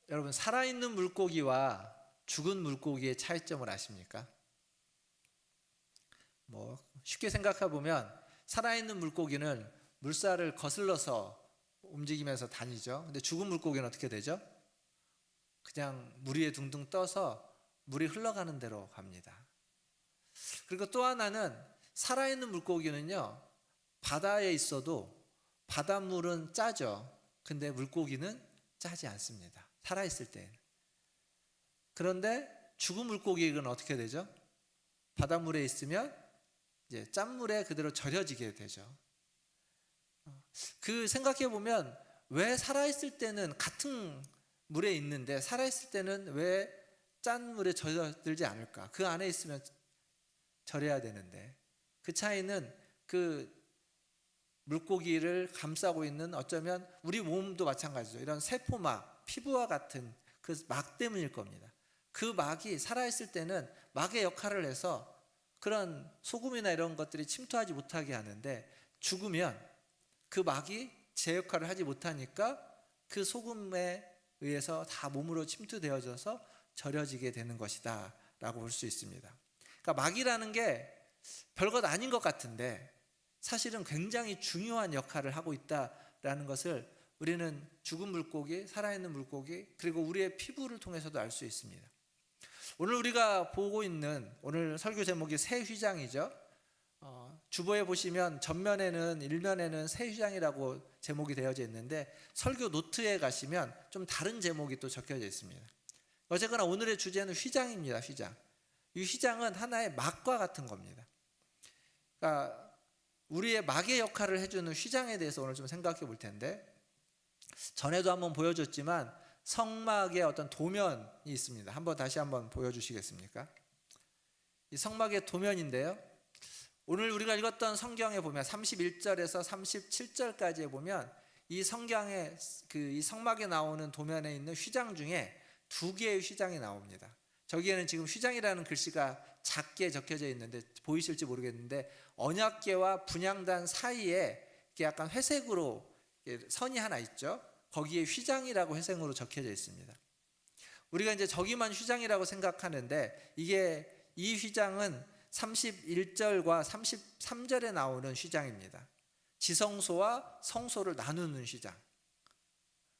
여러분, 살아있는 물고기와 죽은 물고기의 차이점을 아십니까? 쉽게 생각해 보면 살아있는 물고기는 물살을 거슬러서 움직이면서 다니죠. 근데 죽은 물고기는 어떻게 되죠? 그냥 물 위에 둥둥 떠서 물이 흘러가는 대로 갑니다. 그리고 또 하나는 살아있는 물고기는요, 바다에 있어도 바닷물은 짜죠. 근데 물고기는 짜지 않습니다. 살아있을 때. 그런데 죽은 물고기는 어떻게 되죠? 바닷물에 있으면 이제 짠물에 그대로 절여지게 되죠. 그 생각해 보면 왜 살아있을 때는 같은 물에 있는데 살아있을 때는 왜 짠물에 젖어들지 않을까? 그 안에 있으면 절여야 되는데 그 차이는 그 물고기를 감싸고 있는 어쩌면 우리 몸도 마찬가지죠. 이런 세포막, 피부와 같은 그 막 때문일 겁니다. 그 막이 살아있을 때는 막의 역할을 해서 그런 소금이나 이런 것들이 침투하지 못하게 하는데 죽으면 그 막이 제 역할을 하지 못하니까 그 소금에 의해서 다 몸으로 침투되어져서 절여지게 되는 것이다 라고 볼 수 있습니다. 그러니까 막이라는 게 별것 아닌 것 같은데 사실은 굉장히 중요한 역할을 하고 있다라는 것을 우리는 죽은 물고기, 살아있는 물고기, 그리고 우리의 피부를 통해서도 알 수 있습니다. 오늘 우리가 보고 있는 오늘 설교 제목이 새 휘장이죠. 주보에 보시면 전면에는 일면에는 새 휘장이라고 제목이 되어져 있는데 설교 노트에 가시면 좀 다른 제목이 또 적혀져 있습니다. 어쨌거나 오늘의 주제는 휘장입니다. 휘장. 이 휘장은 하나의 막과 같은 겁니다. 그러니까 우리의 막의 역할을 해주는 휘장에 대해서 오늘 좀 생각해 볼 텐데, 전에도 한번 보여줬지만 성막의 어떤 도면이 있습니다. 다시 한번 보여주시겠습니까? 이 성막의 도면인데요, 오늘 우리가 읽었던 성경에 보면 31절에서 37절까지에 보면 이 성경에 이 성막에 나오는 도면에 있는 휘장 중에 두 개의 휘장이 나옵니다. 저기에는 지금 휘장이라는 글씨가 작게 적혀져 있는데 보이실지 모르겠는데 언약궤와 분향단 사이에 약간 회색으로 선이 하나 있죠. 거기에 휘장이라고 회색으로 적혀져 있습니다. 우리가 이제 저기만 휘장이라고 생각하는데 이 휘장은 31절과 33절에 나오는 휘장입니다. 지성소와 성소를 나누는 휘장.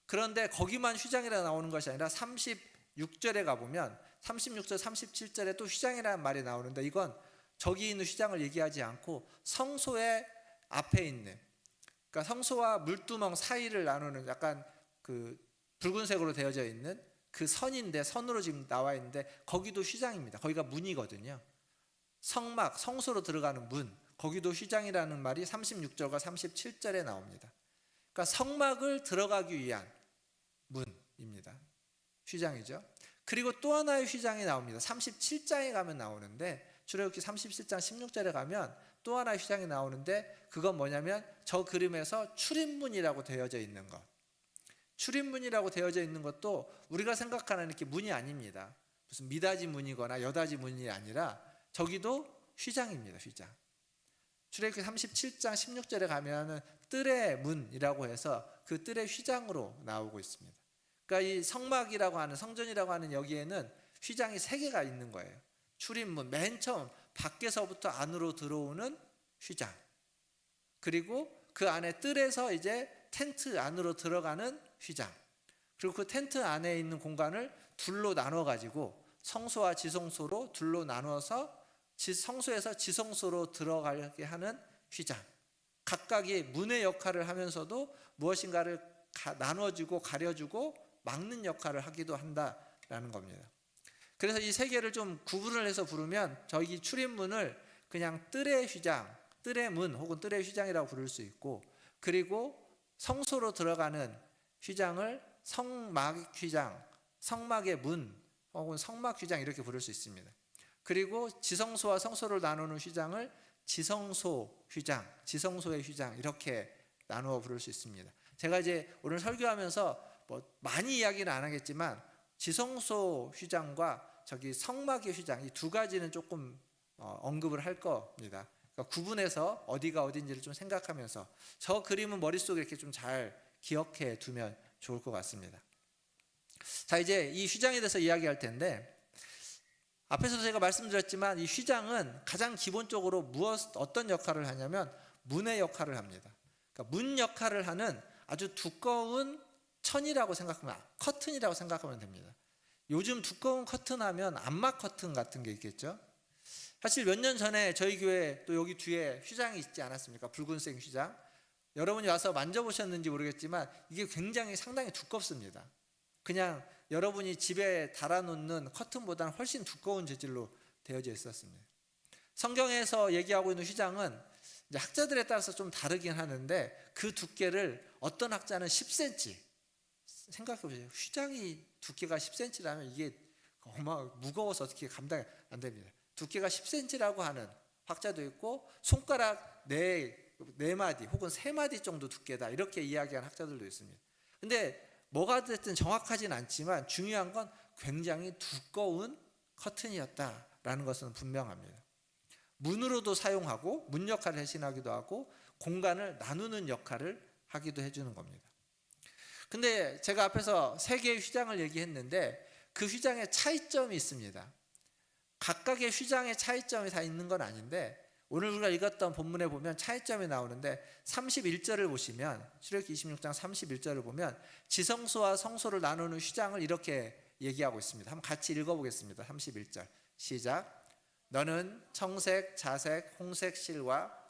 그런데 거기만 휘장이라 나오는 것이 아니라 36절에 가보면 36절, 37절에 또 휘장이라는 말이 나오는데 이건 저기 있는 휘장을 얘기하지 않고 성소의 앞에 있는, 그러니까 성소와 물두멍 사이를 나누는 약간 그 붉은색으로 되어져 있는 그 선인데, 선으로 지금 나와 있는데 거기도 휘장입니다. 거기가 문이거든요. 성막, 성소로 들어가는 문, 거기도 휘장이라는 말이 36절과 37절에 나옵니다. 그러니까 성막을 들어가기 위한 문입니다. 휘장이죠. 그리고 또 하나의 휘장이 나옵니다. 37장에 가면 나오는데, 출애굽기 37장 16절에 가면 또 하나의 휘장이 나오는데 그건 뭐냐면 저 그림에서 출입문이라고 되어져 있는 것. 출입문이라고 되어져 있는 것도 우리가 생각하는 이렇게 문이 아닙니다. 무슨 미닫이 문이거나 여닫이 문이 아니라 저기도 휘장입니다. 휘장. 출애굽기 37장 16절에 가면은 뜰의 문이라고 해서 그 뜰의 휘장으로 나오고 있습니다. 그러니까 이 성막이라고 하는, 성전이라고 하는 여기에는 휘장이 3개가 있는 거예요. 출입문, 맨 처음 밖에서부터 안으로 들어오는 휘장, 그리고 그 안에 뜰에서 이제 텐트 안으로 들어가는 휘장, 그리고 그 텐트 안에 있는 공간을 둘로 나눠 가지고 성소와 지성소로 둘로 나눠서 성소에서 지성소로 들어가게 하는 휘장. 각각이 문의 역할을 하면서도 무엇인가를 나눠주고 가려주고 막는 역할을 하기도 한다라는 겁니다. 그래서 이 3개를 좀 구분을 해서 부르면 저기 출입문을 그냥 뜰의 휘장, 뜰의 문 혹은 뜰의 휘장이라고 부를 수 있고, 그리고 성소로 들어가는 휘장을 성막 휘장, 성막의 문 혹은 성막 휘장 이렇게 부를 수 있습니다. 그리고 지성소와 성소를 나누는 휘장을 지성소 휘장, 지성소의 휘장 이렇게 나누어 부를 수 있습니다. 제가 이제 오늘 설교하면서 많이 이야기는 안 하겠지만 지성소 휘장과 저기 성막의 휘장 이 두 가지는 조금 언급을 할 겁니다. 그러니까 구분해서 어디가 어딘지를 좀 생각하면서 저 그림은 머릿속에 이렇게 좀 잘 기억해 두면 좋을 것 같습니다. 자, 이제 이 휘장에 대해서 이야기할 텐데, 앞에서도 제가 말씀드렸지만 이 휘장은 가장 기본적으로 어떤 역할을 하냐면 문의 역할을 합니다. 그러니까 문 역할을 하는 아주 두꺼운 천이라고 생각하면, 커튼이라고 생각하면 됩니다. 요즘 두꺼운 커튼 하면 암막 커튼 같은 게 있겠죠. 사실 몇 년 전에 저희 교회 또 여기 뒤에 휘장이 있지 않았습니까? 붉은색 휘장. 여러분이 와서 만져보셨는지 모르겠지만 이게 굉장히 상당히 두껍습니다. 그냥 여러분이 집에 달아놓는 커튼보다는 훨씬 두꺼운 재질로 되어져 있었습니다. 성경에서 얘기하고 있는 휘장은 이제 학자들에 따라서 좀 다르긴 하는데, 그 두께를 어떤 학자는 10cm, 생각해 보세요. 휘장이 두께가 10cm라면 이게 무거워서 어떻게 감당이 안 됩니다. 두께가 10cm라고 하는 학자도 있고, 손가락 4마디 혹은 3마디 정도 두께다, 이렇게 이야기하는 학자들도 있습니다. 근데 뭐가 됐든 정확하진 않지만 중요한 건 굉장히 두꺼운 커튼이었다라는 것은 분명합니다. 문으로도 사용하고 문 역할을 대신하기도 하고 공간을 나누는 역할을 하기도 해주는 겁니다. 근데 제가 앞에서 3개의 휘장을 얘기했는데 그 휘장에 차이점이 있습니다. 각각의 휘장의 차이점이 다 있는 건 아닌데, 오늘 우리가 읽었던 본문에 보면 차이점이 나오는데 31절을 보시면, 출애굽기 26장 31절을 보면 지성소와 성소를 나누는 휘장을 이렇게 얘기하고 있습니다. 한번 같이 읽어보겠습니다. 31절 시작. 너는 청색, 자색, 홍색 실과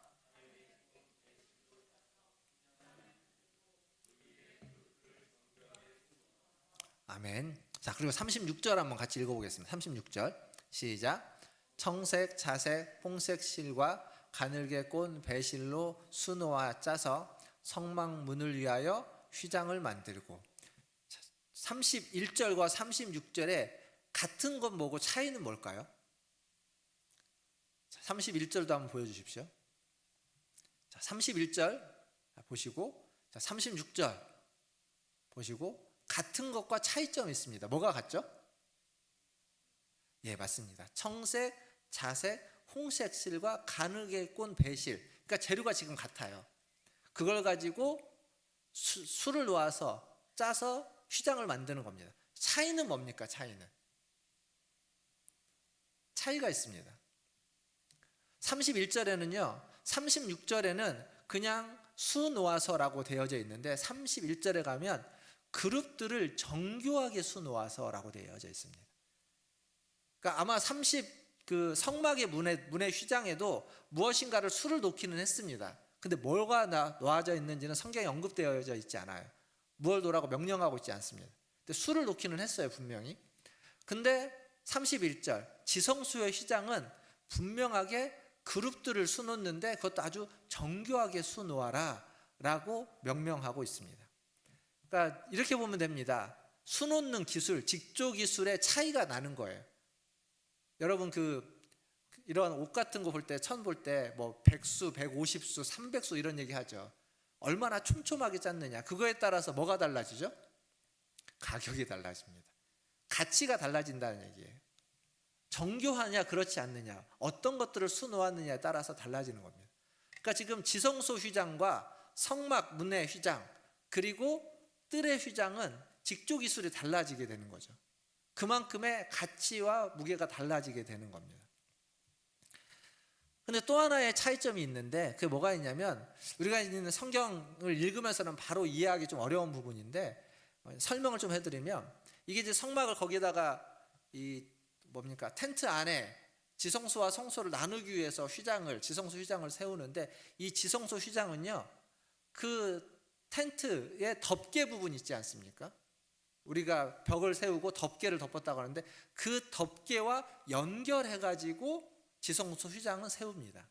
아멘. 자, 그리고 36절 한번 같이 읽어보겠습니다. 36절 시작. 청색, 자색, 홍색 실과 가늘게 꼰 배실로 수놓아 짜서 성막문을 위하여 휘장을 만들고. 31절과 36절에 같은 건 뭐고 차이는 뭘까요? 31절도 한번 보여주십시오. 31절 보시고, 36절 보시고, 같은 것과 차이점이 있습니다. 뭐가 같죠? 예, 맞습니다. 청색, 자색, 홍색 실과 가늘게 꼰 배실. 그러니까 재료가 지금 같아요. 그걸 가지고 술을 놓아서 짜서 휘장을 만드는 겁니다. 차이는 뭡니까? 차이가 있습니다. 31절에는요, 36절에는 그냥 수 놓아서라고 되어져 있는데 31절에 가면 그룹들을 정교하게 수 놓아서라고 되어져 있습니다. 그러니까 아마 그 성막의 문의 휘장에도 무엇인가를 수를 놓기는 했습니다. 근데 뭐가 놓아져 있는지는 성경에 언급되어져 있지 않아요. 무엇을 놓으라고 명령하고 있지 않습니다. 근데 수를 놓기는 했어요, 분명히. 근데 31절 지성소의 휘장은 분명하게 그룹들을 수 놓는데 그것도 아주 정교하게 수 놓아라 라고 명령하고 있습니다. 그러니까 이렇게 보면 됩니다. 수 놓는 기술, 직조 기술의 차이가 나는 거예요. 여러분 이런 옷 같은 거 볼 때, 천 볼 때 뭐 100수, 150수, 300수 이런 얘기 하죠. 얼마나 촘촘하게 짰느냐, 그거에 따라서 뭐가 달라지죠? 가격이 달라집니다. 가치가 달라진다는 얘기예요. 정교하냐 그렇지 않느냐, 어떤 것들을 수놓았느냐에 따라서 달라지는 겁니다. 그러니까 지금 지성소 휘장과 성막 문의 휘장 그리고 뜰의 휘장은 직조 기술이 달라지게 되는 거죠. 그만큼의 가치와 무게가 달라지게 되는 겁니다. 근데 또 하나의 차이점이 있는데 그게 뭐가 있냐면, 우리가 있는 성경을 읽으면서는 바로 이해하기 좀 어려운 부분인데 설명을 좀 해드리면, 이게 이제 성막을 거기다가 텐트 안에 지성소와 성소를 나누기 위해서 지성소 휘장을 세우는데, 이 지성소 휘장은요, 그 텐트의 덮개 부분 있지 않습니까? 우리가 벽을 세우고 덮개를 덮었다고 하는데 그 덮개와 연결해가지고 지성소 휘장은 세웁니다.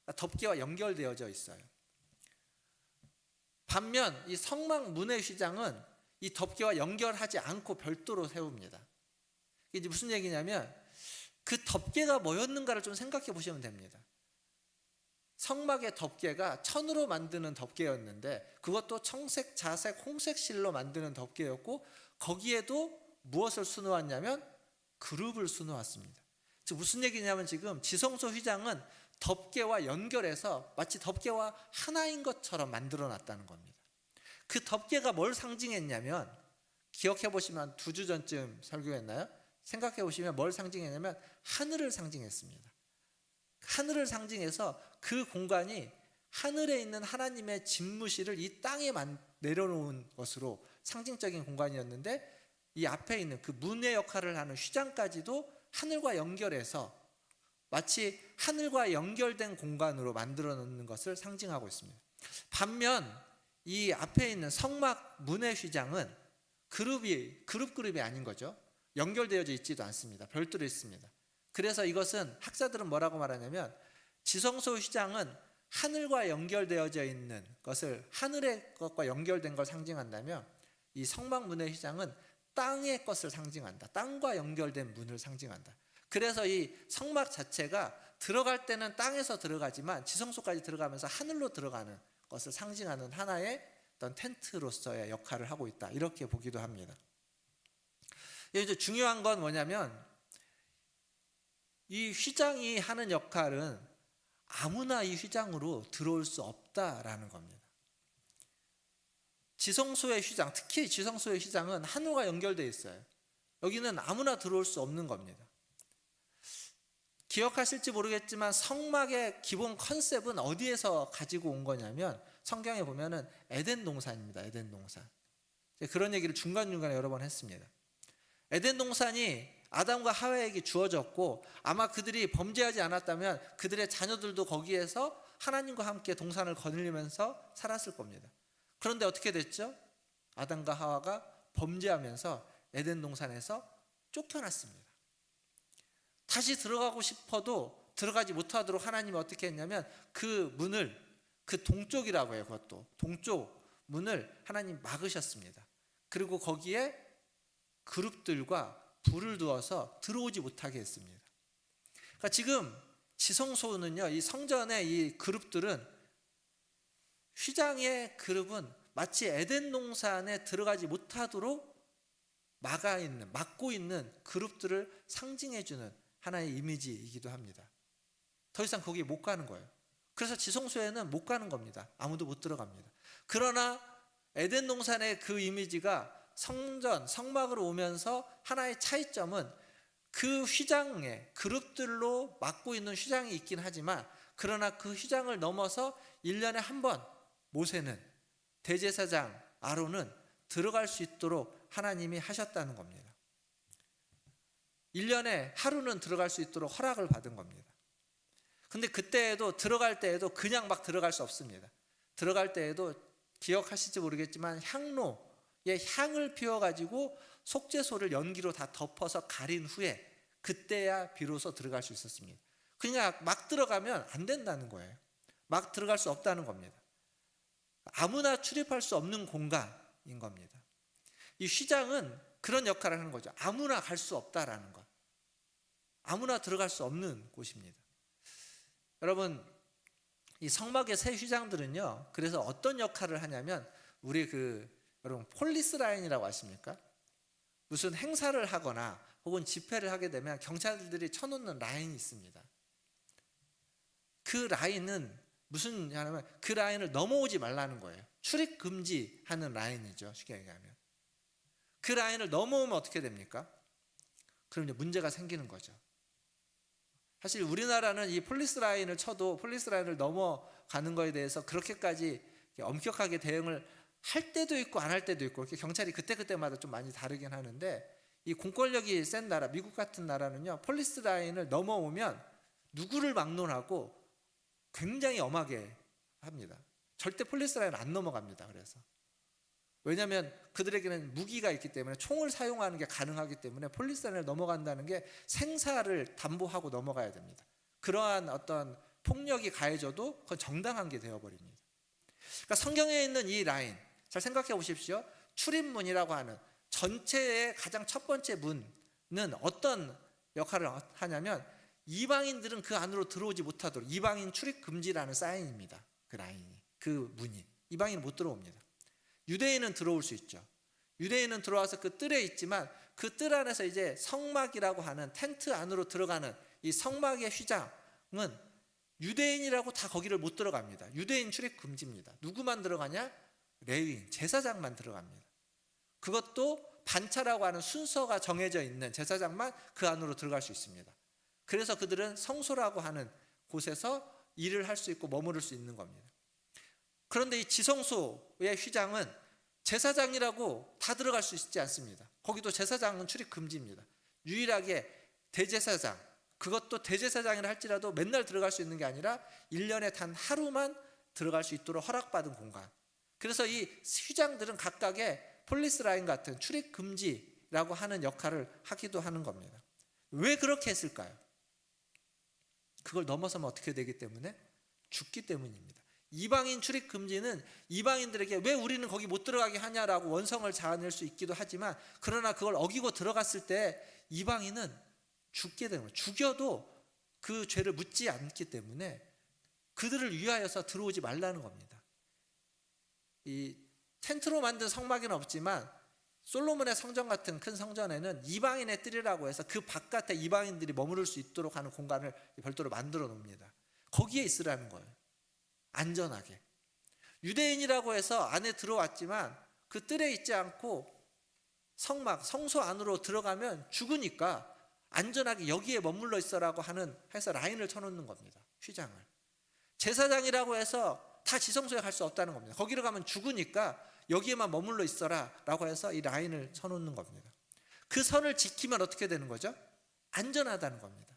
그러니까 덮개와 연결되어져 있어요. 반면 이 성막 문의 휘장은 이 덮개와 연결하지 않고 별도로 세웁니다. 이게 무슨 얘기냐면, 그 덮개가 뭐였는가를 좀 생각해 보시면 됩니다. 성막의 덮개가 천으로 만드는 덮개였는데 그것도 청색, 자색, 홍색 실로 만드는 덮개였고, 거기에도 무엇을 수놓았냐면 그룹을 수놓았습니다. 즉 무슨 얘기냐면, 지금 지성소 휘장은 덮개와 연결해서 마치 덮개와 하나인 것처럼 만들어 놨다는 겁니다. 그 덮개가 뭘 상징했냐면 기억해 보시면 2주 전쯤 설교했나요? 생각해 보시면 뭘 상징했냐면 하늘을 상징했습니다. 하늘을 상징해서 그 공간이 하늘에 있는 하나님의 집무실을 이 땅에 내려놓은 것으로 상징적인 공간이었는데, 이 앞에 있는 그 문의 역할을 하는 휘장까지도 하늘과 연결해서 마치 하늘과 연결된 공간으로 만들어 놓는 것을 상징하고 있습니다. 반면 이 앞에 있는 성막 문의 휘장은 그룹이 아닌 거죠. 연결되어져 있지도 않습니다. 별도로 있습니다. 그래서 이것은 학자들은 뭐라고 말하냐면, 지성소 휘장은 하늘과 연결되어져 있는 것을, 하늘의 것과 연결된 걸 상징한다면, 이 성막 문의 휘장은 땅의 것을 상징한다. 땅과 연결된 문을 상징한다. 그래서 이 성막 자체가 들어갈 때는 땅에서 들어가지만 지성소까지 들어가면서 하늘로 들어가는 것을 상징하는 하나의 어떤 텐트로서의 역할을 하고 있다, 이렇게 보기도 합니다. 이제 중요한 건 뭐냐면, 이 휘장이 하는 역할은 아무나 이 휘장으로 들어올 수 없다라는 겁니다. 지성소의 휘장, 특히 지성소의 휘장은 하늘과 연결되어 있어요. 여기는 아무나 들어올 수 없는 겁니다. 기억하실지 모르겠지만 성막의 기본 컨셉은 어디에서 가지고 온 거냐면, 성경에 보면은 에덴 동산입니다. 에덴 동산. 그런 얘기를 중간중간에 여러 번 했습니다. 에덴 동산이 아담과 하와에게 주어졌고, 아마 그들이 범죄하지 않았다면 그들의 자녀들도 거기에서 하나님과 함께 동산을 거닐면서 살았을 겁니다. 그런데 어떻게 됐죠? 아담과 하와가 범죄하면서 에덴 동산에서 쫓겨났습니다. 다시 들어가고 싶어도 들어가지 못하도록 하나님이 어떻게 했냐면, 그 문을, 그 동쪽이라고 해요. 그것도 동쪽 문을 하나님 막으셨습니다. 그리고 거기에 그룹들과 불을 두어서 들어오지 못하게 했습니다. 그러니까 지금 지성소는요, 이 성전의 이 그룹들은, 휘장의 그룹은 마치 에덴 동산에 들어가지 못하도록 막고 있는 그룹들을 상징해주는 하나의 이미지이기도 합니다. 더 이상 거기에 못 가는 거예요. 그래서 지성소에는 못 가는 겁니다. 아무도 못 들어갑니다. 그러나 에덴 동산의 그 이미지가 성전, 성막으로 오면서 하나의 차이점은, 그 휘장에 그룹들로 막고 있는 휘장이 있긴 하지만, 그러나 그 휘장을 넘어서 1년에 한 번 모세는, 대제사장 아론은 들어갈 수 있도록 하나님이 하셨다는 겁니다. 1년에 하루는 들어갈 수 있도록 허락을 받은 겁니다. 근데 그때에도, 들어갈 때에도 그냥 막 들어갈 수 없습니다. 들어갈 때에도 기억하실지 모르겠지만 향로에 향을 피워가지고 속죄소를 연기로 다 덮어서 가린 후에 그때야 비로소 들어갈 수 있었습니다. 그냥 막 들어가면 안 된다는 거예요. 막 들어갈 수 없다는 겁니다. 아무나 출입할 수 없는 공간인 겁니다. 이 휘장은 그런 역할을 하는 거죠. 아무나 갈 수 없다라는 것. 아무나 들어갈 수 없는 곳입니다. 여러분, 이 성막의 새 휘장들은요, 그래서 어떤 역할을 하냐면, 우리 여러분 폴리스 라인이라고 아십니까? 무슨 행사를 하거나 혹은 집회를 하게 되면 경찰들이 쳐놓는 라인이 있습니다. 그 라인은 무슨 하냐면, 그 라인을 넘어오지 말라는 거예요. 출입 금지하는 라인이죠, 쉽게 얘기하면. 그 라인을 넘어오면 어떻게 됩니까? 그럼 이제 문제가 생기는 거죠. 사실 우리나라는 이 폴리스 라인을 쳐도 폴리스 라인을 넘어가는 거에 대해서 그렇게까지 엄격하게 대응을 할 때도 있고 안 할 때도 있고, 이렇게 경찰이 그때마다 좀 많이 다르긴 하는데, 이 공권력이 센 나라, 미국 같은 나라는요, 폴리스 라인을 넘어오면 누구를 막론하고 굉장히 엄하게 합니다. 절대 폴리스 라인 안 넘어갑니다. 그래서 왜냐하면 그들에게는 무기가 있기 때문에, 총을 사용하는 게 가능하기 때문에 폴리스 라인을 넘어간다는 게 생사를 담보하고 넘어가야 됩니다. 그러한 어떤 폭력이 가해져도 그건 정당한 게 되어버립니다. 그러니까 성경에 있는 이 라인, 잘 생각해 보십시오. 출입문이라고 하는 전체의 가장 첫 번째 문은 어떤 역할을 하냐면, 이방인들은 그 안으로 들어오지 못하도록, 이방인 출입 금지라는 사인입니다. 그 라인이, 그 문이. 이방인은 못 들어옵니다. 유대인은 들어올 수 있죠. 유대인은 들어와서 그 뜰에 있지만, 그 뜰 안에서 이제 성막이라고 하는 텐트 안으로 들어가는 이 성막의 휘장은 유대인이라고 다 거기를 못 들어갑니다. 유대인 출입 금지입니다. 누구만 들어가냐? 레위인, 제사장만 들어갑니다. 그것도 반차라고 하는 순서가 정해져 있는 제사장만 그 안으로 들어갈 수 있습니다. 그래서 그들은 성소라고 하는 곳에서 일을 할 수 있고 머무를 수 있는 겁니다. 그런데 이 지성소의 휘장은 제사장이라고 다 들어갈 수 있지 않습니다. 거기도 제사장은 출입 금지입니다. 유일하게 대제사장, 그것도 대제사장이라 할지라도 맨날 들어갈 수 있는 게 아니라 1년에 단 하루만 들어갈 수 있도록 허락받은 공간. 그래서 이 휘장들은 각각의 폴리스 라인 같은 출입 금지라고 하는 역할을 하기도 하는 겁니다. 왜 그렇게 했을까요? 그걸 넘어서면 어떻게 되기 때문에? 죽기 때문입니다. 이방인 출입 금지는 이방인들에게 왜 우리는 거기 못 들어가게 하냐라고 원성을 자아낼 수 있기도 하지만, 그러나 그걸 어기고 들어갔을 때 이방인은 죽게 되는 거예요. 죽여도 그 죄를 묻지 않기 때문에 그들을 위하여서 들어오지 말라는 겁니다. 이 텐트로 만든 성막에는 없지만 솔로몬의 성전 같은 큰 성전에는 이방인의 뜰이라고 해서 그 바깥에 이방인들이 머무를 수 있도록 하는 공간을 별도로 만들어 놓습니다. 거기에 있으라는 거예요. 안전하게. 유대인이라고 해서 안에 들어왔지만 그 뜰에 있지 않고 성막, 성소 안으로 들어가면 죽으니까 안전하게 여기에 머물러 있어라고 해서 라인을 쳐놓는 겁니다. 휘장을. 제사장이라고 해서 다 지성소에 갈 수 없다는 겁니다. 거기로 가면 죽으니까 여기에만 머물러 있어라 라고 해서 이 라인을 쳐놓는 겁니다. 그 선을 지키면 어떻게 되는 거죠? 안전하다는 겁니다.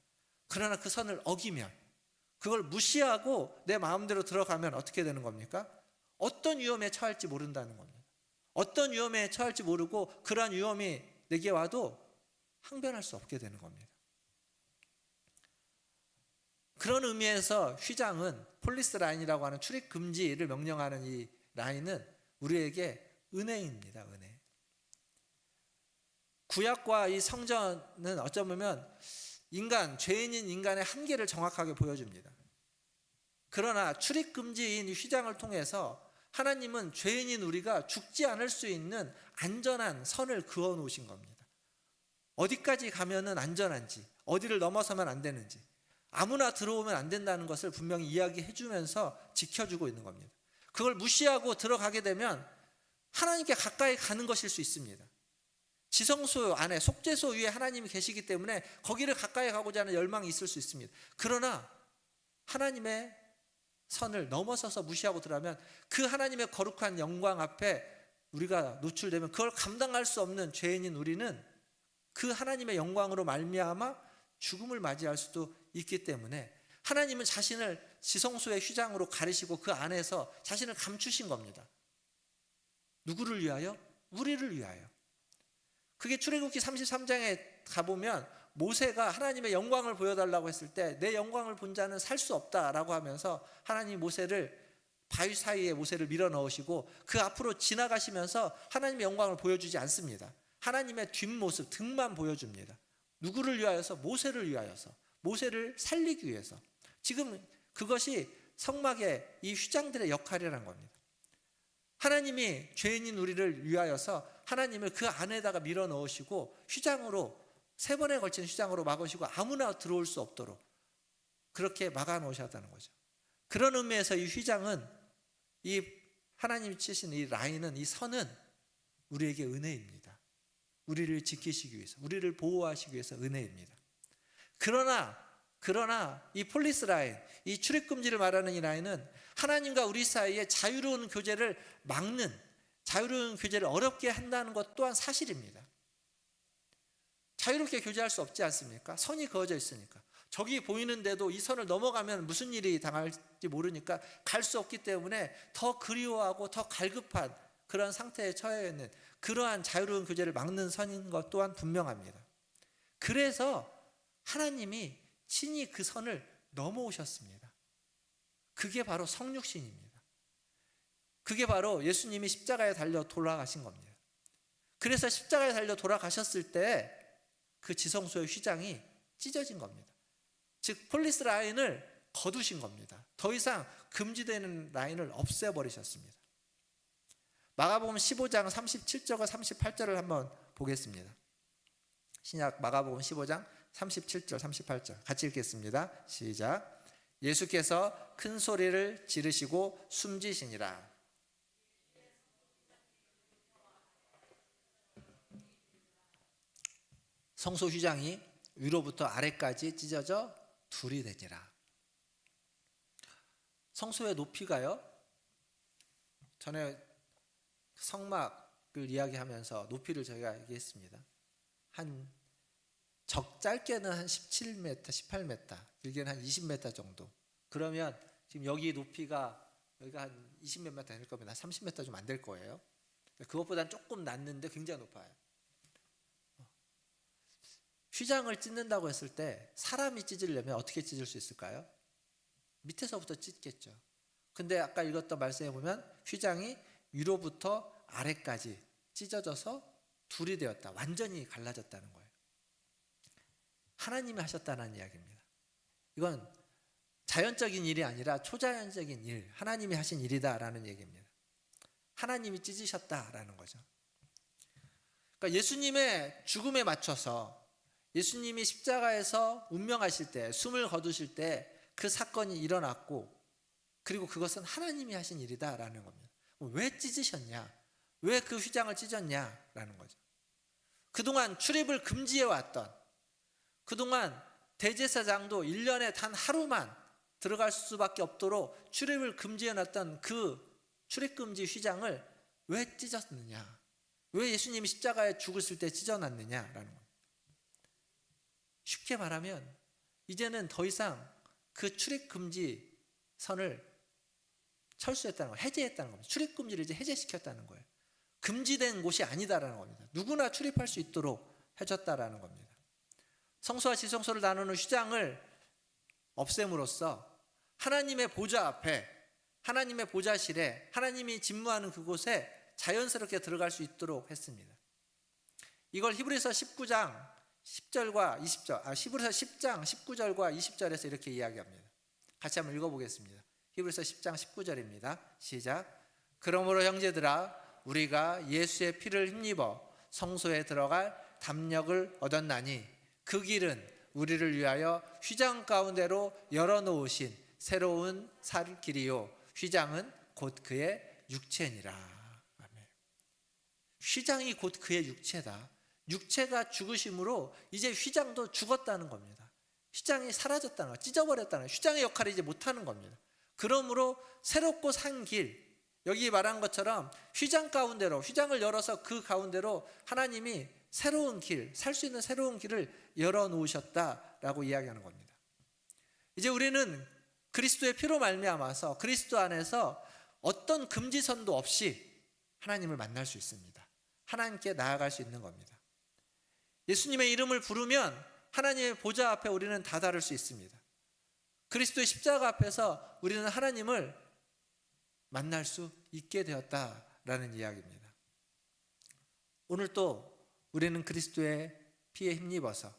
그러나 그 선을 어기면, 그걸 무시하고 내 마음대로 들어가면 어떻게 되는 겁니까? 어떤 위험에 처할지 모른다는 겁니다. 어떤 위험에 처할지 모르고 그러한 위험이 내게 와도 항변할 수 없게 되는 겁니다. 그런 의미에서 휘장은 폴리스 라인이라고 하는 출입 금지를 명령하는 이 라인은 우리에게 은혜입니다. 은혜. 구약과 이 성전은 어쩌면 죄인인 인간의 한계를 정확하게 보여줍니다. 그러나 출입 금지인 휘장을 통해서 하나님은 죄인인 우리가 죽지 않을 수 있는 안전한 선을 그어 놓으신 겁니다. 어디까지 가면은 안전한지, 어디를 넘어서면 안 되는지, 아무나 들어오면 안 된다는 것을 분명히 이야기해 주면서 지켜주고 있는 겁니다. 그걸 무시하고 들어가게 되면 하나님께 가까이 가는 것일 수 있습니다. 지성소 안에, 속죄소 위에 하나님이 계시기 때문에 거기를 가까이 가고자 하는 열망이 있을 수 있습니다. 그러나 하나님의 선을 넘어서서 무시하고 들어가면 그 하나님의 거룩한 영광 앞에 우리가 노출되면 그걸 감당할 수 없는 죄인인 우리는 그 하나님의 영광으로 말미암아 죽음을 맞이할 수도 있기 때문에 하나님은 자신을 지성소의 휘장으로 가리시고 그 안에서 자신을 감추신 겁니다. 누구를 위하여? 우리를 위하여. 그게 출애굽기 33장에 가보면 모세가 하나님의 영광을 보여달라고 했을 때 내 영광을 본 자는 살 수 없다라고 하면서 하나님이 모세를 바위 사이에 모세를 밀어 넣으시고 그 앞으로 지나가시면서 하나님의 영광을 보여주지 않습니다. 하나님의 뒷모습, 등만 보여줍니다. 누구를 위하여서? 모세를 위하여서. 모세를 살리기 위해서. 지금 그것이 성막의 이 휘장들의 역할이라는 겁니다. 하나님이 죄인인 우리를 위하여서 하나님을 그 안에다가 밀어 넣으시고 휘장으로, 3번에 걸친 휘장으로 막으시고 아무나 들어올 수 없도록 그렇게 막아 놓으셨다는 거죠. 그런 의미에서 이 휘장은, 이 하나님이 치신 이 라인은, 이 선은 우리에게 은혜입니다. 우리를 지키시기 위해서, 우리를 보호하시기 위해서 은혜입니다. 그러나 이 폴리스 라인, 이 출입금지를 말하는 이 라인은 하나님과 우리 사이에 자유로운 교제를 막는, 자유로운 교제를 어렵게 한다는 것 또한 사실입니다. 자유롭게 교제할 수 없지 않습니까? 선이 그어져 있으니까. 저기 보이는데도 이 선을 넘어가면 무슨 일이 당할지 모르니까 갈 수 없기 때문에 더 그리워하고 더 갈급한 그런 상태에 처해 있는 그러한 자유로운 교제를 막는 선인 것 또한 분명합니다. 그래서 하나님이 친히 그 선을 넘어오셨습니다. 그게 바로 성육신입니다. 그게 바로 예수님이 십자가에 달려 돌아가신 겁니다. 그래서 십자가에 달려 돌아가셨을 때 그 지성소의 휘장이 찢어진 겁니다. 즉 폴리스 라인을 거두신 겁니다. 더 이상 금지되는 라인을 없애버리셨습니다. 마가복음 15장 37절과 38절을 한번 보겠습니다. 신약 마가복음 15장 37절 38절 같이 읽겠습니다. 시작. 예수께서 큰 소리를 지르시고 숨지시니라. 성소 휘장이 위로부터 아래까지 찢어져 둘이 되니라. 성소의 높이가요, 전에 성막을 이야기하면서 높이를 저희가 얘기했습니다. 짧게는 한 17m, 18m, 길게는 한 20m 정도. 그러면 지금 여기 높이가 여기가 한 20몇 m 될 겁니다. 30m 좀 안 될 거예요. 그것보다는 조금 낮는데 굉장히 높아요. 휘장을 찢는다고 했을 때 사람이 찢으려면 어떻게 찢을 수 있을까요? 밑에서부터 찢겠죠. 근데 아까 읽었던 말씀에 보면 휘장이 위로부터 아래까지 찢어져서 둘이 되었다. 완전히 갈라졌다는 거예요. 하나님이 하셨다는 이야기입니다. 이건 자연적인 일이 아니라 초자연적인 일, 하나님이 하신 일이다라는 얘기입니다. 하나님이 찢으셨다라는 거죠. 그러니까 예수님의 죽음에 맞춰서 예수님이 십자가에서 운명하실 때, 숨을 거두실 때 그 사건이 일어났고, 그리고 그것은 하나님이 하신 일이다라는 겁니다. 왜 찢으셨냐? 왜 그 휘장을 찢었냐라는 거죠. 그동안 출입을 금지해 왔던, 그동안 대제사장도 1년에 단 하루만 들어갈 수밖에 없도록 출입을 금지해 놨던 그 출입금지 휘장을 왜 찢었느냐? 왜 예수님이 십자가에 죽으실 때 찢어놨느냐라는 겁니다. 쉽게 말하면 이제는 더 이상 그 출입금지 선을 철수했다는 거예요. 해제했다는 겁니다. 출입금지를 이제 해제시켰다는 거예요. 금지된 곳이 아니다라는 겁니다. 누구나 출입할 수 있도록 해줬다라는 겁니다. 성소와 지성소를 나누는 휘장을 없앰으로써 하나님의 보좌 앞에, 하나님의 보좌실에, 하나님이 진무하는 그곳에 자연스럽게 들어갈 수 있도록 했습니다. 이걸 히브리서 19장 10절과 20절, 히브리서 10장 19절과 20절에서 이렇게 이야기합니다. 같이 한번 읽어보겠습니다. 히브리서 10장 19절입니다. 시작. 그러므로 형제들아, 우리가 예수의 피를 힘입어 성소에 들어갈 담력을 얻었나니 그 길은 우리를 위하여 휘장 가운데로 열어놓으신 새로운 살 길이요, 휘장은 곧 그의 육체니라. 아멘. 휘장이 곧 그의 육체다. 육체가 죽으심으로 이제 휘장도 죽었다는 겁니다. 휘장이 사라졌다는 거, 찢어버렸다는 거, 휘장의 역할을 이제 못하는 겁니다. 그러므로 새롭고 산 길, 여기 말한 것처럼 휘장 가운데로, 휘장을 열어서 그 가운데로 하나님이 새로운 길, 살 수 있는 새로운 길을 열어놓으셨다라고 이야기하는 겁니다. 이제 우리는 그리스도의 피로 말미암아서 그리스도 안에서 어떤 금지선도 없이 하나님을 만날 수 있습니다. 하나님께 나아갈 수 있는 겁니다. 예수님의 이름을 부르면 하나님의 보좌 앞에 우리는 다다를 수 있습니다. 그리스도의 십자가 앞에서 우리는 하나님을 만날 수 있게 되었다라는 이야기입니다. 오늘 또 우리는 그리스도의 피에 힘입어서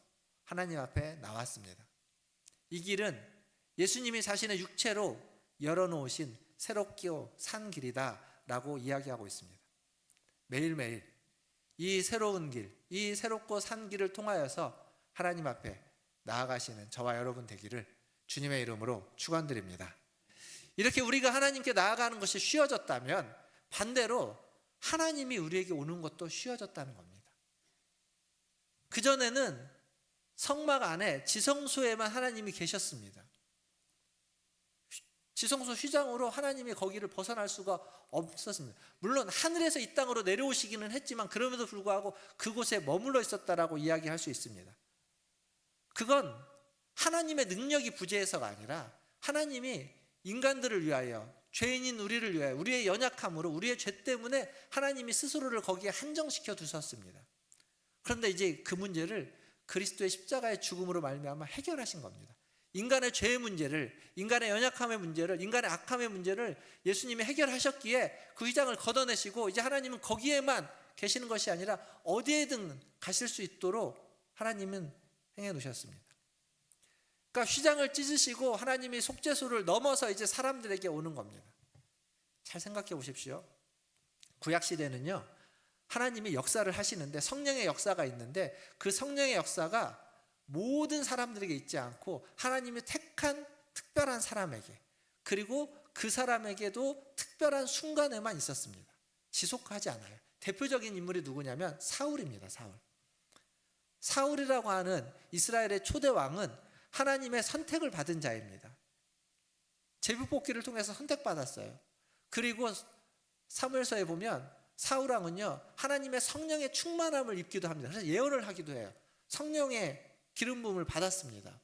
하나님 앞에 나왔습니다. 이 길은 예수님이 자신의 육체로 열어놓으신 새롭고 산 길이다라고 이야기하고 있습니다. 매일매일 이 새로운 길, 이 새롭고 산 길을 통하여서 하나님 앞에 나아가시는 저와 여러분 되기를 주님의 이름으로 축원드립니다. 이렇게 우리가 하나님께 나아가는 것이 쉬워졌다면 반대로 하나님이 우리에게 오는 것도 쉬워졌다는 겁니다. 그전에는 성막 안에 지성소에만 하나님이 계셨습니다. 지성소 휘장으로 하나님이 거기를 벗어날 수가 없었습니다. 물론 하늘에서 이 땅으로 내려오시기는 했지만 그럼에도 불구하고 그곳에 머물러 있었다라고 이야기할 수 있습니다. 그건 하나님의 능력이 부재해서가 아니라 하나님이 인간들을 위하여, 죄인인 우리를 위하여, 우리의 연약함으로, 우리의 죄 때문에 하나님이 스스로를 거기에 한정시켜 두셨습니다. 그런데 이제 그 문제를 그리스도의 십자가의 죽음으로 말미암아 해결하신 겁니다. 인간의 죄의 문제를, 인간의 연약함의 문제를, 인간의 악함의 문제를 예수님이 해결하셨기에 그 휘장을 걷어내시고 이제 하나님은 거기에만 계시는 것이 아니라 어디에든 가실 수 있도록 하나님은 행해 놓으셨습니다. 그러니까 휘장을 찢으시고 하나님이 속죄소를 넘어서 이제 사람들에게 오는 겁니다. 잘 생각해 보십시오. 구약시대는요, 하나님이 역사를 하시는데 성령의 역사가 있는데 그 성령의 역사가 모든 사람들에게 있지 않고 하나님이 택한 특별한 사람에게, 그리고 그 사람에게도 특별한 순간에만 있었습니다. 지속하지 않아요. 대표적인 인물이 누구냐면 사울입니다. 사울. 사울이라고 하는 이스라엘의 초대 왕은 하나님의 선택을 받은 자입니다. 제비뽑기를 통해서 선택받았어요. 그리고 사무엘서에 보면 사울 왕은요, 하나님의 성령의 충만함을 입기도 합니다. 그래서 예언을 하기도 해요. 성령의 기름 부음을 받았습니다.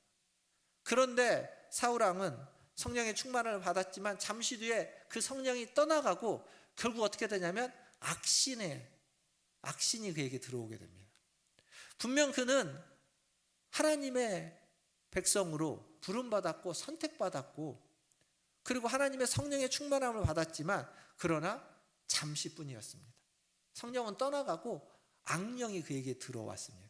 그런데 사울 왕은 성령의 충만함을 받았지만 잠시 뒤에 그 성령이 떠나가고 결국 어떻게 되냐면 악신이 그에게 들어오게 됩니다. 분명 그는 하나님의 백성으로 부름받았고 선택받았고 그리고 하나님의 성령의 충만함을 받았지만 그러나 잠시뿐이었습니다. 성령은 떠나가고 악령이 그에게 들어왔습니다.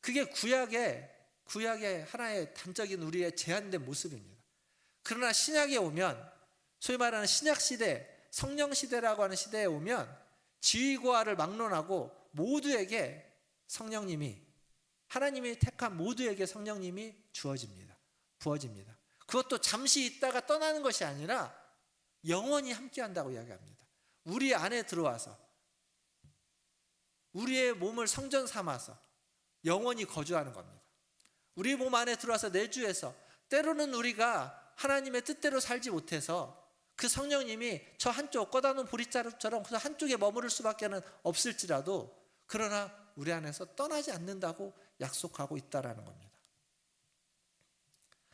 그게 구약의 하나의 단적인 우리의 제한된 모습입니다. 그러나 신약에 오면 소위 말하는 신약시대, 성령시대라고 하는 시대에 오면 지위고하를 막론하고 모두에게 성령님이, 하나님이 택한 모두에게 성령님이 주어집니다. 부어집니다. 그것도 잠시 있다가 떠나는 것이 아니라 영원히 함께한다고 이야기합니다. 우리 안에 들어와서 우리의 몸을 성전 삼아서 영원히 거주하는 겁니다. 우리 몸 안에 들어와서 내주해서 때로는 우리가 하나님의 뜻대로 살지 못해서 그 성령님이 저 한쪽 꺼다놓은 보릿자루처럼 그 한쪽에 머무를 수밖에 없을지라도 그러나 우리 안에서 떠나지 않는다고 약속하고 있다라는 겁니다.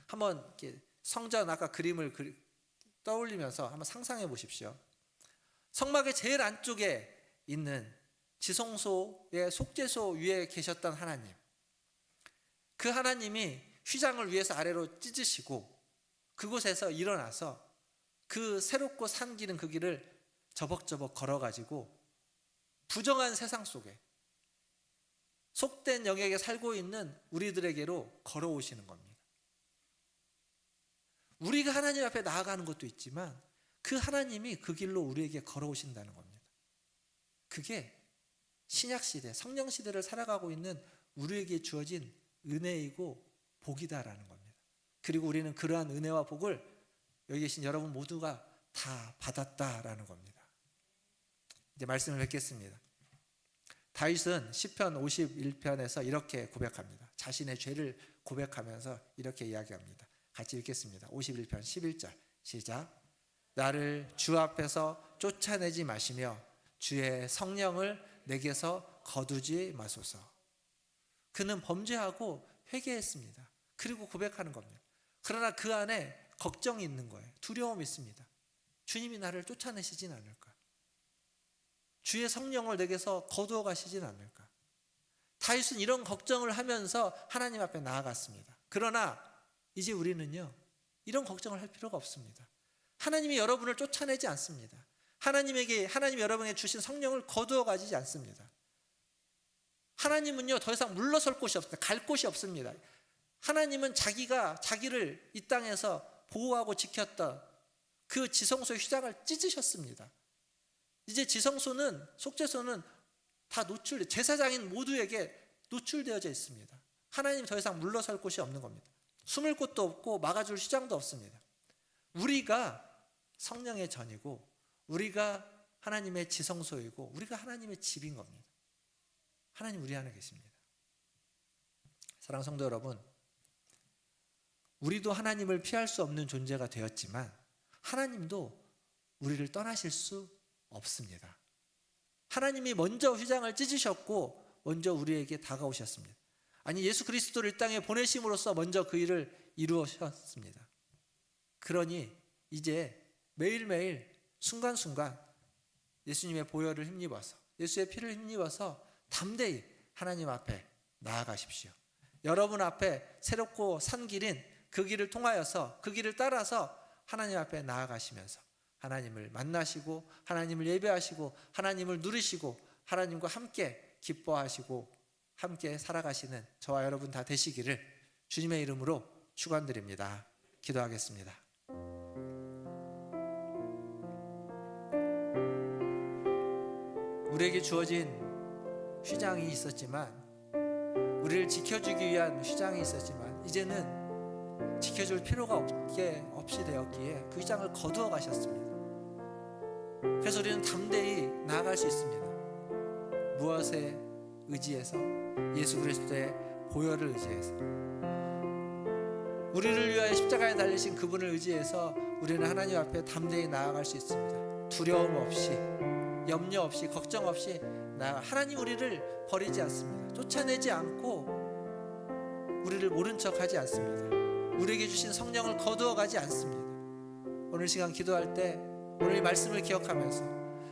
한번 이렇게 성전 아까 그림을 떠올리면서 한번 상상해 보십시오. 성막의 제일 안쪽에 있는 지성소의 속죄소 위에 계셨던 하나님, 그 하나님이 휘장을 위에서 아래로 찢으시고 그곳에서 일어나서 그 새롭고 산 길은 그 길을 저벅저벅 걸어가지고 부정한 세상 속에 속된 영역에 살고 있는 우리들에게로 걸어오시는 겁니다. 우리가 하나님 앞에 나아가는 것도 있지만 그 하나님이 그 길로 우리에게 걸어오신다는 겁니다. 그게 신약시대, 성령시대를 살아가고 있는 우리에게 주어진 은혜이고 복이다라는 겁니다. 그리고 우리는 그러한 은혜와 복을 여기 계신 여러분 모두가 다 받았다라는 겁니다. 이제 말씀을 뵙겠습니다. 다윗은 시편 51편에서 이렇게 고백합니다. 자신의 죄를 고백하면서 이렇게 이야기합니다. 같이 읽겠습니다. 51편 11절 시작. 나를 주 앞에서 쫓아내지 마시며 주의 성령을 내게서 거두지 마소서. 그는 범죄하고 회개했습니다. 그리고 고백하는 겁니다. 그러나 그 안에 걱정이 있는 거예요. 두려움이 있습니다. 주님이 나를 쫓아내시진 않을까? 주의 성령을 내게서 거두어 가시진 않을까? 다윗은 이런 걱정을 하면서 하나님 앞에 나아갔습니다. 그러나 이제 우리는요, 이런 걱정을 할 필요가 없습니다. 하나님이 여러분을 쫓아내지 않습니다. 하나님이 여러분에게 주신 성령을 거두어 가지지 않습니다. 하나님은요, 더 이상 물러설 곳이 없습니다. 갈 곳이 없습니다. 하나님은 자기를 이 땅에서 보호하고 지켰던 그 지성소의 휘장을 찢으셨습니다. 이제 속죄소는 다 제사장인 모두에게 노출되어져 있습니다. 하나님 더 이상 물러설 곳이 없는 겁니다. 숨을 곳도 없고 막아줄 휘장도 없습니다. 우리가 성령의 전이고 우리가 하나님의 지성소이고 우리가 하나님의 집인 겁니다. 하나님 우리 안에 계십니다. 사랑하는 성도 여러분, 우리도 하나님을 피할 수 없는 존재가 되었지만 하나님도 우리를 떠나실 수 없습니다. 하나님이 먼저 휘장을 찢으셨고 먼저 우리에게 다가오셨습니다. 아니, 예수 그리스도를 이 땅에 보내심으로써 먼저 그 일을 이루셨습니다. 그러니 이제 매일매일 순간순간 예수님의 보혈을 힘입어서, 예수의 피를 힘입어서 담대히 하나님 앞에 나아가십시오. 여러분 앞에 새롭고 산 길인 그 길을 통하여서, 그 길을 따라서 하나님 앞에 나아가시면서 하나님을 만나시고 하나님을 예배하시고 하나님을 누리시고 하나님과 함께 기뻐하시고 함께 살아가시는 저와 여러분 다 되시기를 주님의 이름으로 축원드립니다. 기도하겠습니다. 우리에게 주어진 휘장이 있었지만, 우리를 지켜주기 위한 휘장이 있었지만 이제는 지켜줄 필요가 없이 되었기에 그 휘장을 거두어 가셨습니다. 그래서 우리는 담대히 나아갈 수 있습니다. 무엇에 의지해서, 예수 그리스도의 보혈을 의지해서, 우리를 위하여 십자가에 달리신 그분을 의지해서 우리는 하나님 앞에 담대히 나아갈 수 있습니다. 두려움 없이, 염려 없이, 걱정 없이 하나님 우리를 버리지 않습니다. 쫓아내지 않고 우리를 모른 척하지 않습니다. 우리에게 주신 성령을 거두어가지 않습니다. 오늘 시간 기도할 때 오늘 이 말씀을 기억하면서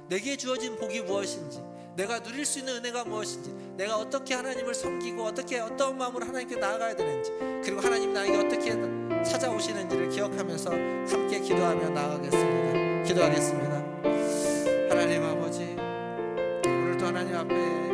내게 주어진 복이 무엇인지, 내가 누릴 수 있는 은혜가 무엇인지, 내가 어떻게 하나님을 섬기고 어떤 마음으로 하나님께 나아가야 되는지, 그리고 하나님 나에게 어떻게 찾아오시는지를 기억하면서 함께 기도하며 나아가겠습니다. 기도하겠습니다. 하나님 아버지, 오늘도 하나님 앞에